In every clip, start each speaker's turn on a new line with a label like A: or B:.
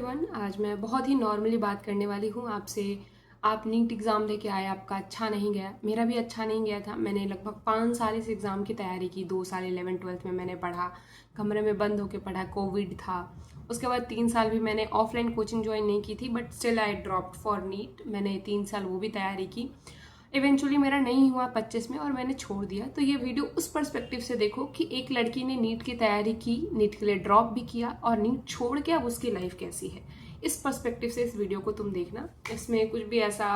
A: Everyone. आज मैं बहुत ही नॉर्मली बात करने वाली हूँ आपसे। आप नीट एग्ज़ाम देके आए, आपका अच्छा नहीं गया, मेरा भी अच्छा नहीं गया था। मैंने लगभग 5 साल इस एग्ज़ाम की तैयारी की। 2 साल 11th 12th में मैंने पढ़ा, कमरे में बंद होकर पढ़ा, कोविड था। उसके बाद 3 साल भी मैंने ऑफलाइन कोचिंग ज्वाइन नहीं की थी, but still I dropped for NEET. मैंने 3 साल वो भी तैयारी की। इवेंचुअली मेरा नहीं हुआ 25 में और मैंने छोड़ दिया। तो ये वीडियो उस पर्सपेक्टिव से देखो कि एक लड़की ने नीट की तैयारी की, नीट के लिए ड्रॉप भी किया और नीट छोड़ के अब उसकी लाइफ कैसी है। इस पर्सपेक्टिव से इस वीडियो को तुम देखना। इसमें कुछ भी ऐसा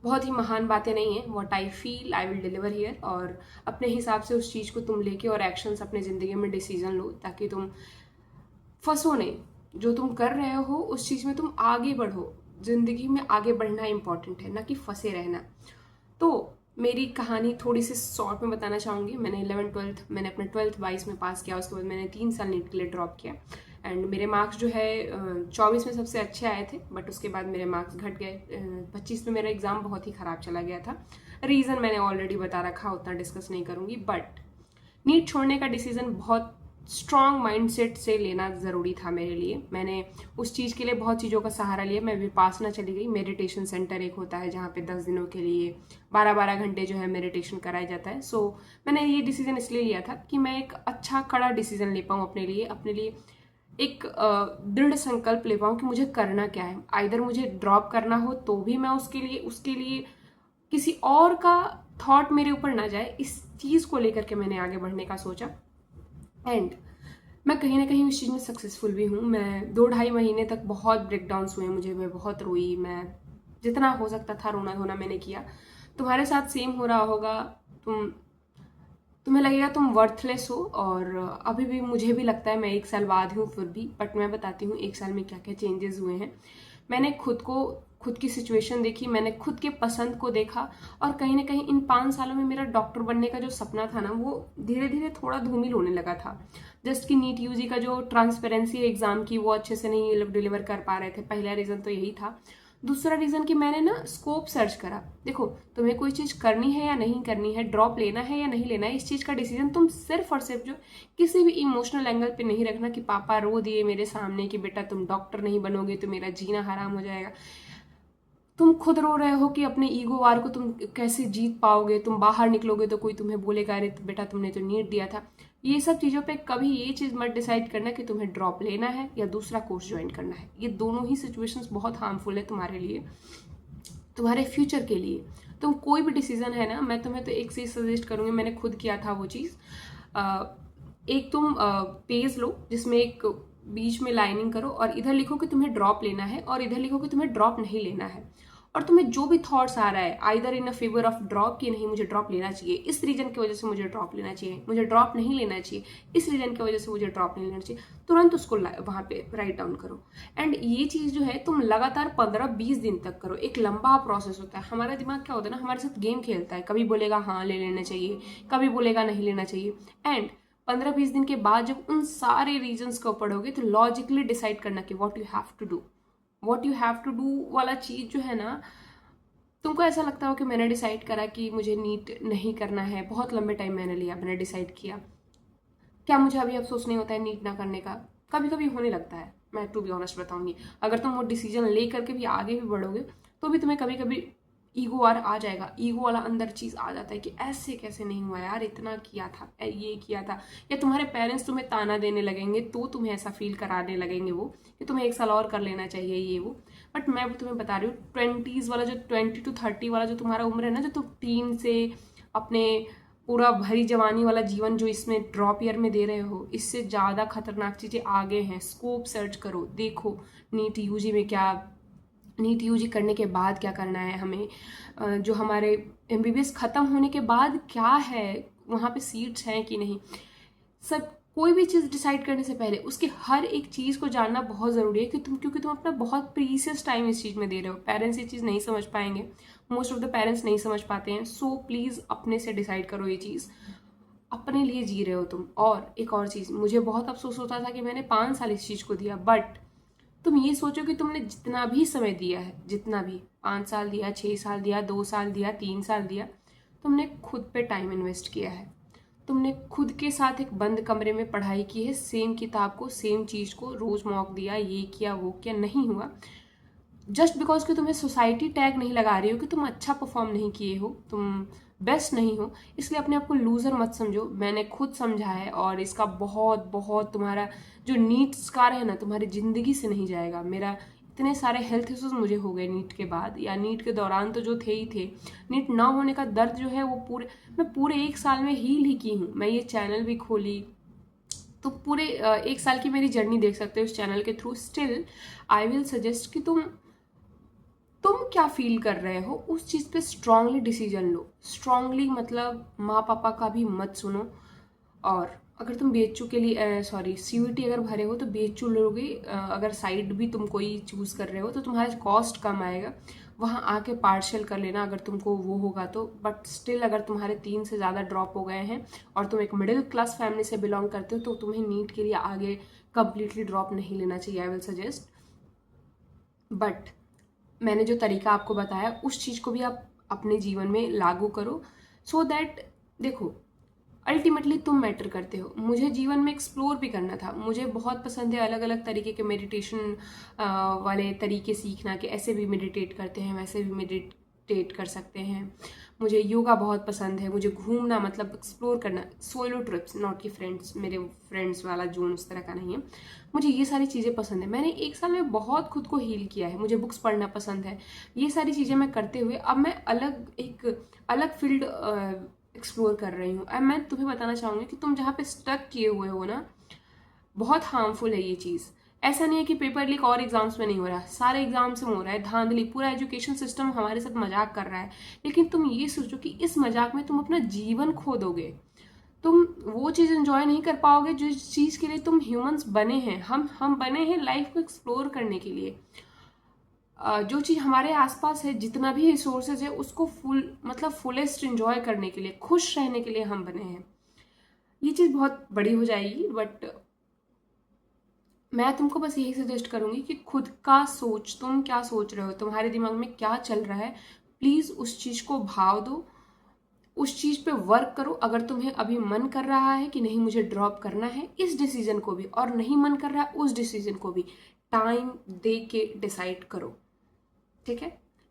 A: बहुत ही महान बातें नहीं है। What I feel I will deliver here, और अपने हिसाब से उस चीज़ को तुम लेके और एक्शंस अपने ज़िंदगी में डिसीजन लो, ताकि तुम फंसो नहीं। जो तुम कर रहे हो उस चीज़ में तुम आगे बढ़ो। ज़िंदगी में आगे बढ़ना इंपॉर्टेंट है, ना कि फंसे रहना। तो मेरी कहानी थोड़ी सी शॉर्ट में बताना चाहूँगी। मैंने 11th 12th मैंने अपने 12th 22 में पास किया। उसके बाद मैंने 3 साल नीट के लिए ड्रॉप किया एंड मेरे मार्क्स जो है 24 में सबसे अच्छे आए थे, बट उसके बाद मेरे मार्क्स घट गए। 25 में मेरा एग्ज़ाम बहुत ही ख़राब चला गया था। रीज़न मैंने ऑलरेडी बता रखा, उतना डिस्कस नहीं करूँगी। बट नीट छोड़ने का डिसीज़न बहुत स्ट्रॉन्ग माइंडसेट से लेना ज़रूरी था मेरे लिए। मैंने उस चीज़ के लिए बहुत चीज़ों का सहारा लिया। मैं विपासना चली गई। मेडिटेशन सेंटर एक होता है जहाँ पे 10 दिनों के लिए 12-12 घंटे जो है मेडिटेशन कराया जाता है। सो मैंने ये डिसीज़न इसलिए लिया था कि मैं एक अच्छा कड़ा डिसीज़न ले पाऊँ अपने लिए एक दृढ़ संकल्प ले पाऊँ कि मुझे करना क्या है। आइदर मुझे ड्रॉप करना हो तो भी मैं उसके लिए किसी और का थॉट मेरे ऊपर ना जाए। इस चीज़ को लेकर के मैंने आगे बढ़ने का सोचा एंड मैं कहीं ना कहीं उस चीज़ में सक्सेसफुल भी हूँ। मैं 2-2.5 महीने तक बहुत ब्रेकडाउन्स हुए मुझे, मैं बहुत रोई। मैं जितना हो सकता था रोना धोना मैंने किया। तुम्हारे साथ सेम हो रहा होगा। तुम्हें लगेगा तुम वर्थलेस हो, और अभी भी मुझे भी लगता है। मैं 1 साल बाद हूँ फिर भी, बट मैं बताती हूँ 1 साल में क्या क्या चेंजेस हुए हैं। मैंने खुद की सिचुएशन देखी, मैंने खुद के पसंद को देखा, और कहीं ना कहीं इन 5 सालों में मेरा डॉक्टर बनने का जो सपना था ना, वो धीरे धीरे थोड़ा धूमिल होने लगा था। जस्ट कि नीट यूजी का जो ट्रांसपेरेंसी है एग्जाम की, वो अच्छे से नहीं डिलीवर कर पा रहे थे। पहला रीज़न तो यही था। दूसरा रीज़न कि मैंने ना स्कोप सर्च करा। देखो, तुम्हें कोई चीज़ करनी है या नहीं करनी है, ड्रॉप लेना है या नहीं लेना है, इस चीज़ का डिसीजन तुम सिर्फ और सिर्फ जो किसी भी इमोशनल एंगल पे नहीं रखना कि पापा रो दिए मेरे सामने कि बेटा तुम डॉक्टर नहीं बनोगे तो मेरा जीना हराम हो जाएगा। तुम खुद रो रहे हो कि अपने ईगो वार को तुम कैसे जीत पाओगे। तुम बाहर निकलोगे तो कोई तुम्हें बोलेगा अरे तो बेटा तुमने तो नीट दिया था। ये सब चीज़ों पे कभी ये चीज़ मत डिसाइड करना कि तुम्हें ड्रॉप लेना है या दूसरा कोर्स ज्वाइन करना है। ये दोनों ही सिचुएशंस बहुत हार्मफुल है तुम्हारे लिए, तुम्हारे फ्यूचर के लिए। तुम कोई भी डिसीजन है ना, मैं तुम्हें तो एक चीज़ सजेस्ट करूँगी, मैंने खुद किया था वो चीज़। एक तुम पेज लो जिसमें एक बीच में लाइनिंग करो और इधर लिखो कि तुम्हें ड्रॉप लेना है और इधर लिखो कि तुम्हें ड्रॉप नहीं लेना है। और तुम्हें जो भी थॉट्स आ रहा है either in a favour of drop कि नहीं मुझे ड्रॉप लेना चाहिए, इस रीजन की वजह से मुझे ड्रॉप लेना चाहिए, मुझे ड्रॉप नहीं लेना चाहिए, इस रीजन की वजह से मुझे ड्रॉप नहीं लेना चाहिए, तुरंत उसको वहां पे राइट डाउन करो। एंड ये चीज़ जो है तुम लगातार 15-20 दिन तक करो। एक लंबा प्रोसेस होता है। हमारा दिमाग क्या होता है ना, हमारे साथ गेम खेलता है। कभी बोलेगा हाँ ले लेना चाहिए, कभी बोलेगा नहीं लेना चाहिए। एंड 15-20 दिन के बाद जब उन सारे रीजंस को पढ़ोगे तो लॉजिकली डिसाइड करना कि what you have to do वाला चीज़ जो है ना, तुमको ऐसा लगता हो कि मैंने डिसाइड करा कि मुझे नीट नहीं करना है, बहुत लंबे टाइम मैंने लिया, मैंने डिसाइड किया, क्या मुझे अभी अफसोस नहीं होता है नीट ना करने का? कभी कभी होने लगता है। मैं टू बी ऑनेस्ट बताऊंगी, अगर तुम वो डिसीजन ले करके भी आगे भी बढ़ोगे तो भी तुम्हें कभी कभी ईगो वार आ जाएगा। ईगो वाला अंदर चीज आ जाता है कि ऐसे कैसे नहीं हुआ यार, इतना किया था, ये किया था। या तुम्हारे पेरेंट्स तुम्हें ताना देने लगेंगे तो तुम्हें ऐसा फील कराने लगेंगे वो कि तुम्हें 1 साल और कर लेना चाहिए ये वो। बट मैं तुम्हें बता रही हूँ 20s वाला जो 20 to 30 वाला जो तुम्हारा उम्र है ना, जो तुम टीन से अपने पूरा भरी जवानी वाला जीवन जो इसमें ड्रॉप ईयर में दे रहे हो, इससे ज़्यादा खतरनाक चीज़ें आगे हैं। स्कोप सर्च करो, देखो नीट यूजी में क्या, नीट यूजी करने के बाद क्या करना है हमें, जो हमारे एमबीबीएस ख़त्म होने के बाद क्या है, वहाँ पे सीट्स हैं कि नहीं। सब कोई भी चीज़ डिसाइड करने से पहले उसकी हर एक चीज़ को जानना बहुत ज़रूरी है कि क्योंकि तुम अपना बहुत प्रीसियस टाइम इस चीज़ में दे रहे हो। पेरेंट्स ये चीज़ नहीं समझ पाएंगे, मोस्ट ऑफ द पेरेंट्स नहीं समझ पाते हैं। सो प्लीज़ अपने से डिसाइड करो ये चीज़, अपने लिए जी रहे हो तुम। और एक और चीज़, मुझे बहुत अफसोस होता था कि मैंने 5 साल इस चीज़ को दिया, बट तुम ये सोचो कि तुमने जितना भी समय दिया है, जितना भी 5 साल दिया, 6 साल दिया, 2 साल दिया, 3 साल दिया, तुमने खुद पे टाइम इन्वेस्ट किया है। तुमने खुद के साथ एक बंद कमरे में पढ़ाई की है, सेम किताब को, सेम चीज़ को, रोज मॉक दिया, ये किया वो किया, नहीं हुआ। जस्ट बिकॉज कि तुम्हें सोसाइटी टैग नहीं लगा रही हो कि तुम अच्छा परफॉर्म नहीं किए हो, तुम बेस्ट नहीं हो, इसलिए अपने आप को लूजर मत समझो। मैंने खुद समझा है और इसका बहुत बहुत तुम्हारा जो नीट स्कार है ना, तुम्हारी जिंदगी से नहीं जाएगा। मेरा इतने सारे हेल्थ इश्यूज मुझे हो गए नीट के बाद, या नीट के दौरान तो जो थे ही थे। नीट ना होने का दर्द जो है वो मैं पूरे 1 साल में हील ही की हूँ। मैं ये चैनल भी खोली तो पूरे 1 साल की मेरी जर्नी देख सकते हो इस चैनल के through. Still I will suggest कि तुम क्या फील कर रहे हो उस चीज़ पे स्ट्रांगली डिसीजन लो। स्ट्रांगली मतलब माँ पापा का भी मत सुनो। और अगर तुम बीएचयू के लिए सीयूईटी अगर भरे हो तो बीएचयू लोगे। अगर साइड भी तुम कोई चूज कर रहे हो तो तुम्हारा कॉस्ट कम आएगा, वहाँ आके पार्शियल कर लेना अगर तुमको वो होगा तो। बट स्टिल अगर तुम्हारे 3 से ज़्यादा ड्रॉप हो गए हैं और तुम एक मिडिल क्लास फैमिली से बिलोंग करते हो तो तुम्हें नीट के लिए आगे कंप्लीटली ड्रॉप नहीं लेना चाहिए, आई विल सजेस्ट। बट मैंने जो तरीका आपको बताया उस चीज़ को भी आप अपने जीवन में लागू करो, सो दैट देखो अल्टीमेटली तुम मैटर करते हो। मुझे जीवन में एक्सप्लोर भी करना था, मुझे बहुत पसंद है अलग अलग तरीके के मेडिटेशन वाले तरीके सीखना, कि ऐसे भी मेडिटेट करते हैं, वैसे भी मेडिटेट कर सकते हैं। मुझे योगा बहुत पसंद है, मुझे घूमना मतलब एक्सप्लोर करना, सोलो ट्रिप्स, नॉट कि फ्रेंड्स, मेरे फ्रेंड्स वाला जोन उस तरह का नहीं है। मुझे ये सारी चीज़ें पसंद है। मैंने 1 साल में बहुत खुद को हील किया है। मुझे बुक्स पढ़ना पसंद है। ये सारी चीज़ें मैं करते हुए अब मैं एक अलग फील्ड एक्सप्लोर कर रही हूँ। अब मैं तुम्हें बताना चाहूँगी कि तुम जहाँ पे स्टक किए हुए हो ना, बहुत हार्मफुल है ये चीज़। ऐसा नहीं है कि पेपर लीक और एग्जाम्स में नहीं हो रहा, सारे एग्जाम्स में हो रहा है धांधली। पूरा एजुकेशन सिस्टम हमारे साथ मजाक कर रहा है। लेकिन तुम ये सोचो कि इस मजाक में तुम अपना जीवन खो दोगे। तुम वो चीज़ एंजॉय नहीं कर पाओगे जिस चीज़ के लिए तुम ह्यूमंस बने हैं। हम बने हैं लाइफ को एक्सप्लोर करने के लिए। जो चीज़ हमारे आसपास है, जितना भी रिसोर्सेज है, उसको फुलेस्ट एंजॉय करने के लिए, खुश रहने के लिए हम बने हैं। ये चीज़ बहुत बड़ी हो जाएगी, बट मैं तुमको बस यही सजेस्ट करूंगी कि खुद का सोच, तुम क्या सोच रहे हो, तुम्हारे दिमाग में क्या चल रहा है, प्लीज़ उस चीज़ को भाव दो, उस चीज़ पे वर्क करो। अगर तुम्हें अभी मन कर रहा है कि नहीं मुझे ड्रॉप करना है, इस डिसीजन को भी, और नहीं मन कर रहा है उस डिसीजन को भी टाइम दे के डिसाइड करो, ठीक है।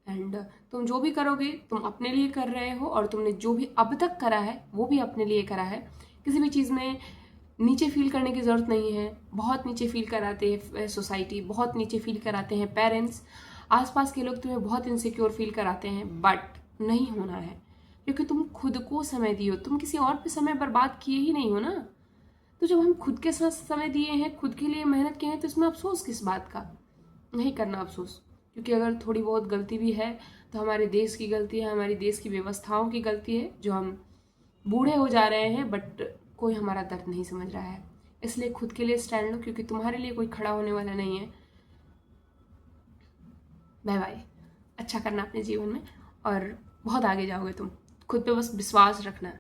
A: एंड तुम जो भी करोगे तुम अपने लिए कर रहे हो, और तुमने जो भी अब तक करा है वो भी अपने लिए करा है। किसी भी चीज़ में नीचे फील करने की ज़रूरत नहीं है। बहुत नीचे फील कराते हैं सोसाइटी, बहुत नीचे फील कराते हैं पेरेंट्स, आसपास के लोग तुम्हें बहुत इनसिक्योर फील कराते हैं, बट नहीं होना है। क्योंकि तुम खुद को समय दिए हो, तुम किसी और पे समय बर्बाद किए ही नहीं हो ना। तो जब हम खुद के साथ समय दिए हैं, खुद के लिए मेहनत किए हैं, तो इसमें अफसोस किस बात का? नहीं करना अफसोस। क्योंकि अगर थोड़ी बहुत गलती भी है तो हमारे देश की गलती है, हमारी देश की व्यवस्थाओं की गलती है, जो हम बूढ़े हो जा रहे हैं बट कोई हमारा दर्द नहीं समझ रहा है। इसलिए खुद के लिए स्टैंड लो, क्योंकि तुम्हारे लिए कोई खड़ा होने वाला नहीं है। Bye bye. अच्छा करना अपने जीवन में और बहुत आगे जाओगे तुम। खुद पे बस विश्वास रखना।